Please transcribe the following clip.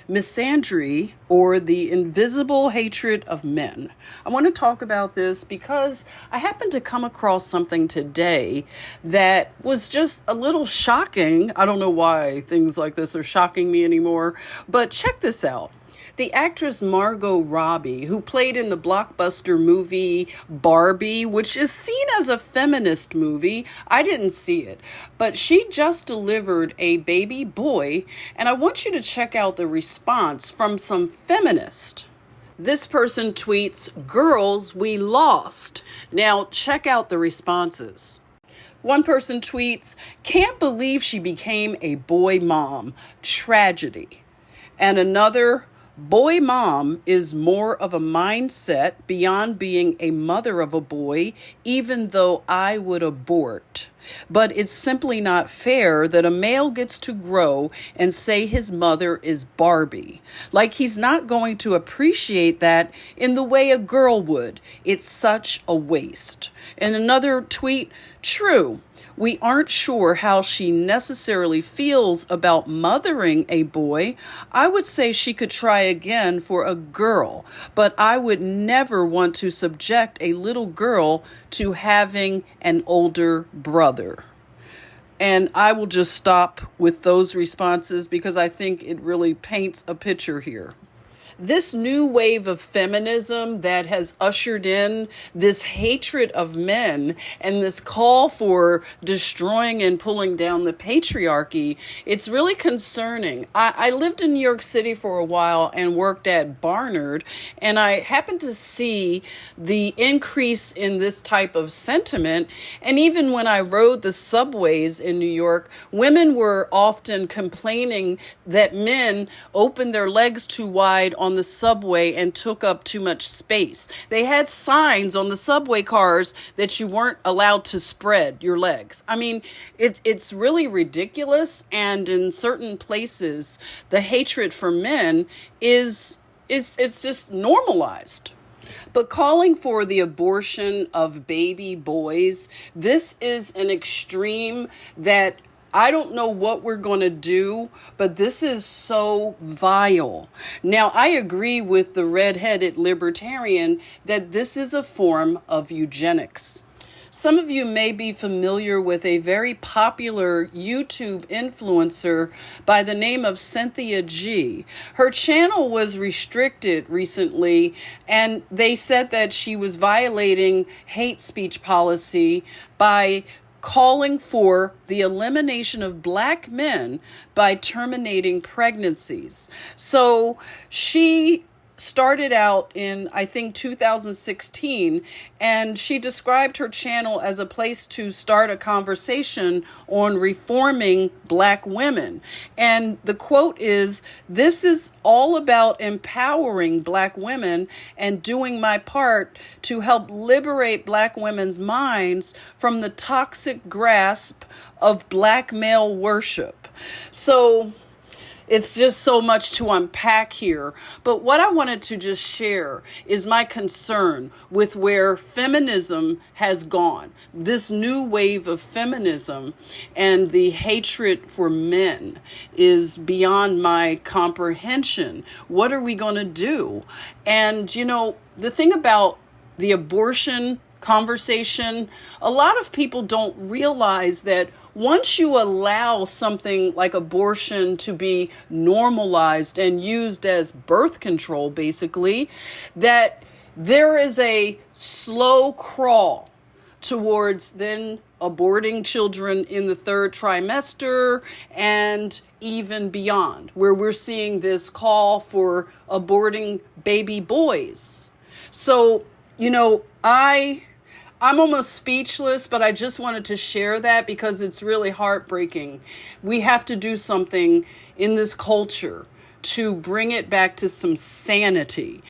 Misandry, or the invisible hatred of men. I want to talk about this because I happened to come across something today that was just a little shocking. I don't know why things like this are shocking me anymore, but check this out. The actress Margot Robbie, who played in the blockbuster movie Barbie, which is seen as a feminist movie, I didn't see it, but she just delivered a baby boy, and I want you to check out the response from some feminists. This person tweets, "Girls, we lost." Now check out the responses. One person tweets, "Can't believe she became a boy mom. Tragedy." And another, "Boy mom is more of a mindset beyond being a mother of a boy, even though I would abort. But it's simply not fair that a male gets to grow and say his mother is Barbie. Like he's not going to appreciate that in the way a girl would. It's such a waste." And another tweet, "True. We aren't sure how she necessarily feels about mothering a boy. I would say she could try again for a girl, but I would never want to subject a little girl to having an older brother." And I will just stop with those responses because I think it really paints a picture here. This new wave of feminism that has ushered in this hatred of men and this call for destroying and pulling down the patriarchy, it's really concerning. I lived in New York City for a while and worked at Barnard, and I happened to see the increase in this type of sentiment. And even when I rode the subways in New York, women were often complaining that men opened their legs too wide on the subway and took up too much space. They had signs on the subway cars that you weren't allowed to spread your legs. I mean, it's really ridiculous. And in certain places, the hatred for men is it's just normalized. But calling for the abortion of baby boys, this is an extreme that I don't know what we're going to do, but this is so vile. Now, I agree with the red-headed libertarian that this is a form of eugenics. Some of you may be familiar with a very popular YouTube influencer by the name of Cynthia G. Her channel was restricted recently, and they said that she was violating hate speech policy by calling for the elimination of Black men by terminating pregnancies. So she started out in, I think, 2016, and she described her channel as a place to start a conversation on reforming Black women. And the quote is, "This is all about empowering Black women and doing my part to help liberate Black women's minds from the toxic grasp of Black male worship." So it's just so much to unpack here. But what I wanted to just share is my concern with where feminism has gone. This new wave of feminism and the hatred for men is beyond my comprehension. What are we going to do? And, the thing about the abortion conversation, a lot of people don't realize that once you allow something like abortion to be normalized and used as birth control, basically, that there is a slow crawl towards then aborting children in the third trimester and even beyond, where we're seeing this call for aborting baby boys. So, I'm almost speechless, but I just wanted to share that because it's really heartbreaking. We have to do something in this culture to bring it back to some sanity.